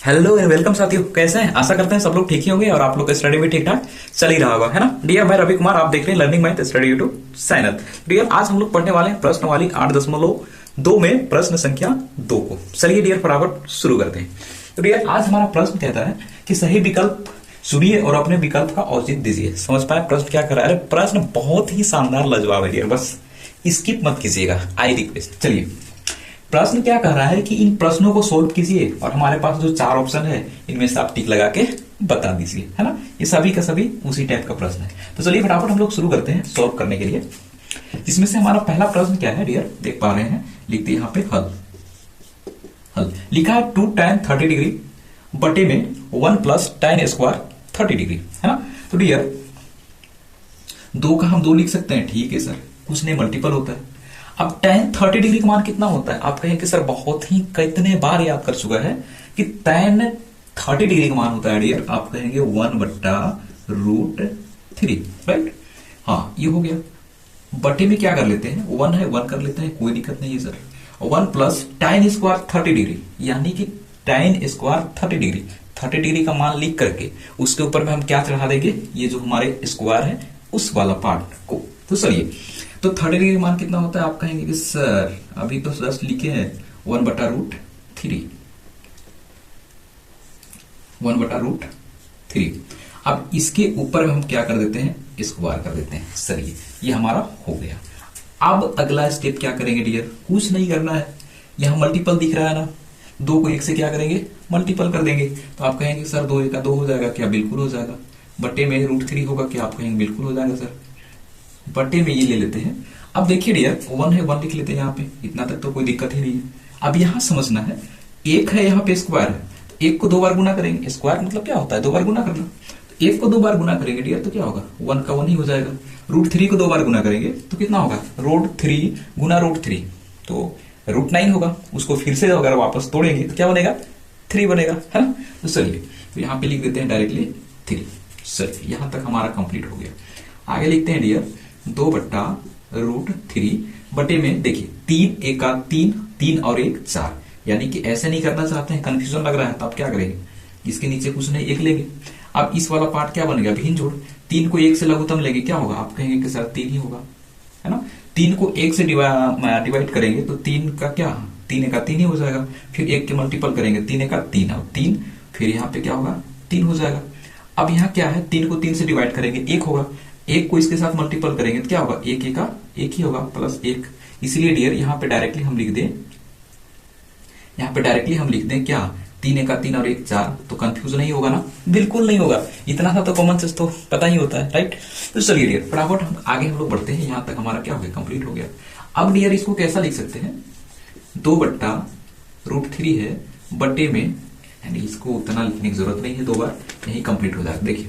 Hello and welcome साथियों, कैसे हैं? आशा करते हैं सब लोग ठीक ही होंगे और आप लोग का स्टडी भी ठीक ठाक चल ही रहा होगा, है ना। डियर मैं रवि कुमार, आप देख रहे हैं learning math study YouTube channel. Dear आज हम लोग पढ़ने वाले हैं प्रश्न वाली 8.2 में प्रश्न संख्या 2 को। चलिए डियर फटाफट शुरू करते हैं। तो डियर आज हमारा प्रश्न कहता है कि सही विकल्प सुनिए और अपने विकल्प का औचित्य दीजिए। समझ पाए प्रश्न क्या कर रहा है? प्रश्न बहुत ही शानदार लाजवाब है डियर, बस स्किप मत कीजिएगा, आई रिक्वेस्ट। चलिए प्रश्न क्या कह रहा है कि इन प्रश्नों को सोल्व कीजिए और हमारे पास जो 4 ऑप्शन है इनमें से आप टिक लगा के बता दीजिए, है ना। ये सभी का सभी उसी टाइप का प्रश्न है। तो चलिए फटाफट हम लोग शुरू करते हैं सोल्व करने के लिए। इसमें से हमारा पहला प्रश्न क्या है डियर, देख पा रहे हैं, लिखते यहाँ पे हल। हल लिखा है 2 tan 30 डिग्री बटे में 1 प्लस tan स्क्वायर 30 डिग्री, है ना। तो डियर 2 का हम 2 लिख सकते हैं, ठीक है सर, कुछ नहीं मल्टीपल होता है। अब tan 30 डिग्री का मान कितना होता है? आप कहेंगे सर बहुत ही कितने बार याद कर चुका है कि tan 30 डिग्री का मान होता है डियर, आप कहेंगे 1/√3, राइट। हाँ ये हो गया। बटे में क्या कर लेते हैं, 1 है 1 कर लेते हैं, कोई दिक्कत नहीं है sir. 1 plus tan square 30 degree, यानी कि tan स्क्वायर 30 डिग्री, 30 डिग्री का मान लिख करके उसके ऊपर में हम क्या चढ़ा देंगे, ये जो हमारे स्क्वायर है उस वाला पार्ट को। तो चलिए तो 30 डिग्री का मान कितना होता है? आप कहेंगे कि सर अभी तो जस्ट लिखे हैं 1/√3, 1/√3। अब इसके ऊपर हम क्या कर देते हैं, स्क्वायर कर देते हैं। चलिए ये हमारा हो गया। अब अगला स्टेप क्या करेंगे डियर, कुछ नहीं करना है, यहां मल्टीपल दिख रहा है ना, 2 को 1 से क्या करेंगे, मल्टीपल कर देंगे। तो आप कहेंगे सर 2 1 का 2 हो जाएगा क्या? बिल्कुल हो जाएगा। बटे में √3 होगा क्या? आप कहेंगे बिल्कुल हो जाएगा सर। बटे में ये ले लेते हैं। अब देखिए डियर 1 है 1 लिख लेते हैं यहाँ पे, इतना तक तो कोई दिक्कत ही नहीं है। अब यहां समझना है, 1 है यहाँ पे स्क्वायर है, तो 1 को 2 बार गुना करेंगे। स्क्वायर मतलब क्या होता है, 2 बार गुना करना। तो 1 को 2 बार गुना करेंगे डियर तो क्या होगा, 1 का 1 ही हो जाएगा। √3 को 2 बार गुना करेंगे तो कितना होगा, √3 गुना √3 तो √9 होगा। उसको फिर से अगर वापस तोड़ेंगे तो क्या बनेगा, 3 बनेगा, है ना। तो चलिए तो यहाँ पे लिख देते हैं डायरेक्टली 3। चलिए यहां तक हमारा कंप्लीट हो गया। आगे लिखते हैं डियर 2/√3 बटे में, देखिए 3 1 का 3, 3 और 1 4, यानी कि ऐसे नहीं करना चाहते हैं, कंफ्यूजन लग रहा है तो आप क्या करेंगे, इसके नीचे कुछ नहीं 1 लेंगे। अब इस वाला पार्ट क्या बनेगा, भिन्न जोड़। 3 को 1 से लघुत्तम लेंगे, क्या होगा, आप कहेंगे कि सर 3 ही होगा, है ना। 3 को 1 से डिवाइड करेंगे तो 3 का क्या, 3 1 का 3 ही हो जाएगा। फिर 1 के मल्टीपल करेंगे, 3 1 का 3 और 3, फिर यहाँ पे क्या होगा, 3 हो जाएगा। अब यहाँ क्या है, 3 को 3 से डिवाइड करेंगे 1 होगा, 1 को इसके साथ मल्टीपल करेंगे तो क्या होगा, 1 1 का 1 ही होगा प्लस 1। इसलिए डियर यहाँ पे डायरेक्टली हम लिख दें, यहाँ पे डायरेक्टली हम लिख दें क्या, 3 1 का 3 और 1 4, तो कंफ्यूज नहीं होगा ना, बिल्कुल नहीं होगा। इतना सा तो कॉमन सेंस तो पता ही होता है, राइट। तो चलिए डियर फटाफट हम आगे हम लोग बढ़ते हैं। यहाँ तक हमारा क्या हो गया, कंप्लीट हो गया। अब डियर इसको कैसा लिख सकते हैं, 2/√3 है बटे में, यानी इसको उतना लिखने की जरूरत नहीं है, 2 बार यही कंप्लीट हो जाएगा। देखिए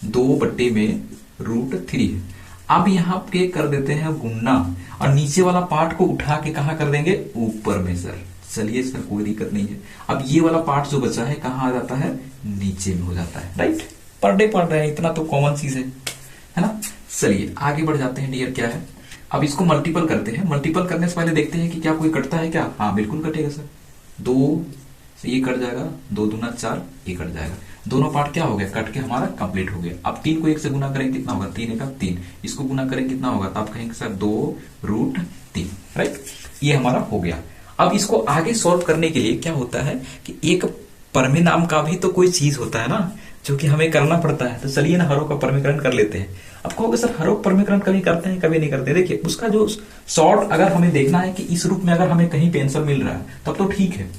2 बटे में √3 है। अब यहाँ पे कर देते हैं गुणा और नीचे वाला पार्ट को उठा के कहा कर देंगे, ऊपर में सर। चलिए सर कोई दिक्कत नहीं है। अब ये वाला पार्ट जो बचा है कहाँ आ जाता है, नीचे में हो जाता है, राइट। पर डे पढ़ रहे हैं, इतना तो कॉमन चीज है ना। चलिए आगे बढ़ जाते हैं डियर, क्या है, अब इसको मल्टीपल करते हैं। मल्टीपल करने से पहले देखते हैं कि क्या कोई कटता है क्या। हाँ बिल्कुल कटेगा सर, 2 से ये कट जाएगा, 2 दूना 4, ये कट जाएगा। दोनों पार्ट क्या हो गया, कट के हमारा कंप्लीट हो गया। अब 3 को 1 से गुना करेंगे कितना होगा, 3 1 का 3, इसको गुना करेंगे कितना होगा, तो आप कहेंगे सर 2√3, राइट। ये हमारा हो गया। अब इसको आगे सॉल्व करने के लिए क्या होता है कि एक परमे नाम का भी तो कोई चीज होता है ना, जो कि हमें करना पड़ता है। तो चलिए ना हरों का परमीकरण कर लेते हैं। अब कहोगे सर हरों परमीकरण कभी करते हैं कभी नहीं करते। देखिए उसका जो शॉर्ट अगर हमें देखना है कि इस रूप में अगर हमें कहीं पे आंसर मिल रहा है तब तो ठीक है,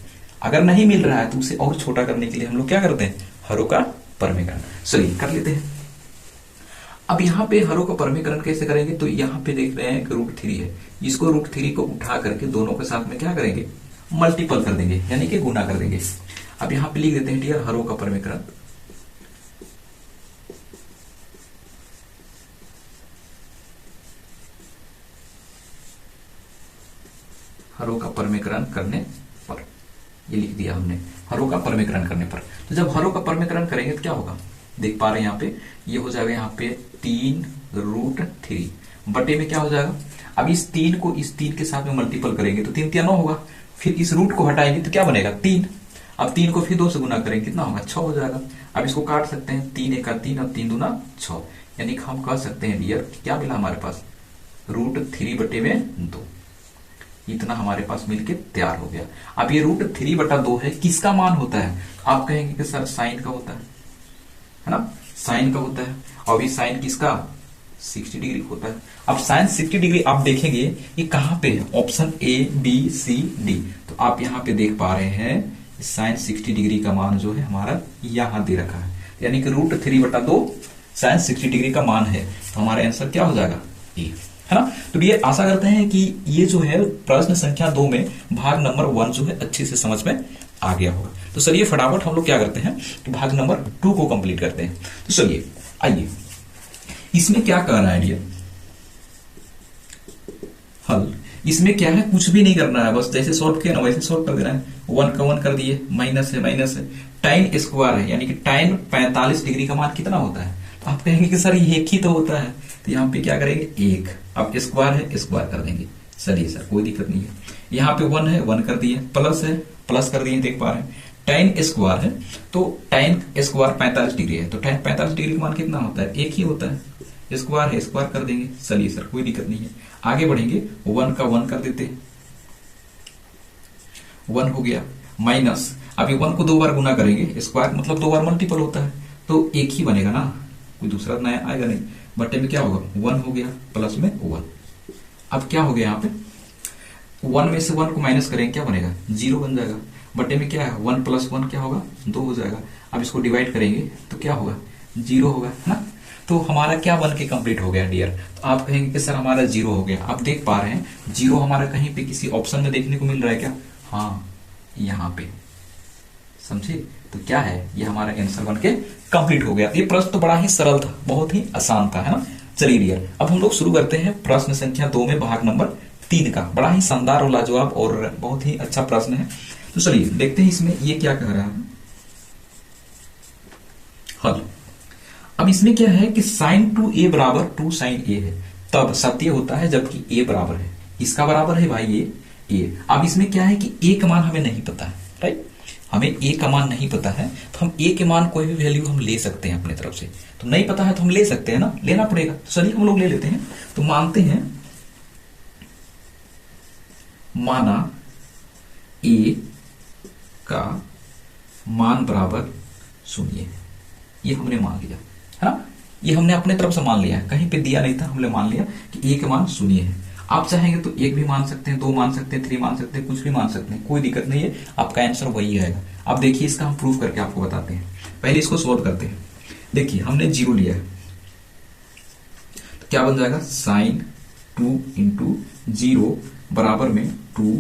अगर नहीं मिल रहा है तो उसे और छोटा करने के लिए हम लोग क्या करते हैं, हरों का परमीकरण। चलिए कर लेते हैं। अब यहाँ पे हरों का परमीकरण कैसे करेंगे, तो यहाँ पे देख रहे हैं √3 है, इसको √3 को उठा करके दोनों के साथ में क्या करेंगे, मल्टीपल कर देंगे, यानी कि गुना कर देंगे। अब यहाँ पे लिख देते हैं डियर हरों का परमीकरण। हरों का परमीकरण करने पर, ये लिख दिया हमने, हरों का परमीकरण करने पर। तो जब हरों का परमीकरण करेंगे तो क्या होगा, देख पा रहे हैं यहाँ पे, ये हो जाएगा यहाँ पे 3√3 बटे में क्या हो जाएगा। अब इस 3 को इस 3 के साथ में मल्टीपल करेंगे तो 3 3 9 होगा, फिर इस रूट को हटाएंगे तो क्या बनेगा 3। अब 3 को फिर 2 से गुना करेंगे कितना होगा 6 हो जाएगा। अब इसको काट सकते हैं, 3 एका 3 और 3 दूना 6, यानी कि हम कह सकते हैं डियर क्या मिला हमारे पास √3/2, इतना हमारे पास मिलके तैयार हो गया। अब ये √3/2 है, किसका मान होता है? आप कहेंगे कि सर साइन का होता है ना, साइन का होता है। और ये साइन किसका 60 डिग्री होता है। अब साइन 60 डिग्री आप देखेंगे ये कहां पे है, ऑप्शन ABCD। तो आप यहां पे देख पा रहे हैं साइन 60 डिग्री का मान जो है हमारा यहां दे रखा है, यानी कि √3/2 साइन 60 डिग्री का मान है। तो हमारा आंसर क्या हो जाएगा ए, है ना। तो ये आशा करते हैं कि ये जो है प्रश्न संख्या 2 में भाग नंबर 1 जो है अच्छे से समझ में आ गया होगा। तो चलिए फटाफट हम लोग क्या करते हैं कि भाग नंबर 2 को कंप्लीट करते हैं। तो चलिए आइए, इसमें क्या कर रहा है डियर हल, इसमें क्या है कुछ भी नहीं करना है, बस जैसे सॉल्व किया ना वैसे सॉल्व कर देना है। 1 का 1 कर दिए, माइनस है माइनस है, tan स्क्वायर है यानी कि tan 45 डिग्री का मान कितना होता है? तो आप कहेंगे कि सर ये एक ही तो होता है, तो यहाँ पे क्या करेंगे 1, अब स्क्वायर है स्क्वायर कर देंगे। चलिए सर कोई दिक्कत नहीं है, यहाँ पे 1 है 1 कर दिए, प्लस है प्लस कर दिए, देख पा रहे हैं tan स्क्वायर है, तो tan स्क्वायर 45 डिग्री है, तो tan 45 डिग्री का मान कितना होता है? एक ही होता है, स्क्वायर है स्क्वायर कर देंगे। चलिए सर कोई दिक्कत नहीं है, आगे बढ़ेंगे। 1 का 1 कर देते, 1 हो गया, माइनस अभी 1 को 2 बार गुना करेंगे, स्क्वायर मतलब 2 बार मल्टीपल होता है, तो एक ही बनेगा ना, कोई दूसरा नया आएगा नहीं। बटे में क्या होगा 1 हो गया, प्लस में 1। अब क्या हो गया यहाँ पे 1 में से 1 को माइनस करेंगे क्या बनेगा 0 बन जाएगा। बटे में क्या है 1 + 1 क्या होगा 2 हो जाएगा। अब इसको डिवाइड करेंगे तो क्या होगा 0 होगा, है ना। तो हमारा क्या बन के कंप्लीट हो गया डियर? तो आप कहेंगे कि सर हमारा 0 हो गया। आप देख पा रहे हैं 0 हमारा कहीं पे किसी ऑप्शन में देखने को मिल रहा है क्या? हाँ यहाँ पे, समझे। तो क्या है ये हमारा आंसर बन के कंप्लीट हो गया। ये प्रश्न तो बड़ा ही सरल था, बहुत ही आसान था, है ना। चलिए डियर अब हम लोग शुरू करते हैं प्रश्न संख्या 2 में भाग नंबर 3 का। बड़ा ही शानदार और लाजवाब और बहुत ही अच्छा प्रश्न है। तो चलिए देखते हैं इसमें ये क्या कह रहा है हल। अब इसमें क्या है कि sin 2a बराबर 2 sin a है, तब सत्य होता है जबकि a बराबर है, इसका बराबर है भाई ये a। अब इसमें क्या है कि a का मान हमें नहीं पता है, राइट, हमें a का मान नहीं पता है, तो हम a के मान कोई भी वैल्यू हम ले सकते हैं अपनी तरफ से। तो नहीं पता है तो हम ले सकते हैं ना, लेना पड़ेगा। तो चलिए हम लोग ले लेते हैं। तो मानते हैं माना a का मान बराबर 0 है, ये हमने मान लिया, है ना। ये हमने अपने तरफ से मान लिया है, कहीं पे दिया नहीं था, हमने मान लिया कि a का मान 0 है। आप चाहेंगे तो 1 भी मान सकते हैं, 2 मान सकते हैं, 3 मान सकते हैं, कुछ भी मान सकते हैं, कोई दिक्कत नहीं है, आपका आंसर वही आएगा। अब देखिए इसका हम प्रूफ करके आपको बताते हैं। पहले इसको सोल्व करते हैं। देखिए हमने 0 लिया है तो क्या बन जाएगा sin 2 × 0 बराबर में 2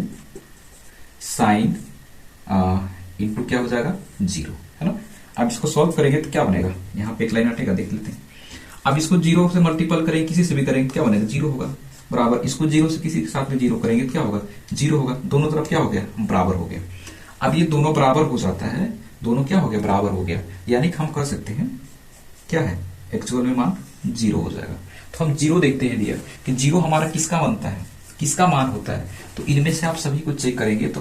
sin इंटू क्या हो जाएगा 0, है ना। अब इसको सॉल्व करेंगे तो क्या बनेगा, यहाँ पे एक लाइन हटेगा, देख लेते हैं। अब इसको 0 से मल्टीपल करेंगे, किसी से भी करेंगे क्या बनेगा 0 होगा, बराबर इसको 0 से किसी के साथ में 0 करेंगे तो क्या होगा 0 होगा। दोनों तरफ क्या हो गया बराबर हो गया। अब ये दोनों बराबर हो जाता है, दोनों क्या हो गया बराबर हो गया, यानी कि हम कह सकते हैं क्या है एक्चुअल में मान 0 हो जाएगा। तो हम 0 देखते हैं डियर कि 0 हमारा किसका बनता है, किसका मान होता है। तो इनमें से आप सभी को चेक करेंगे तो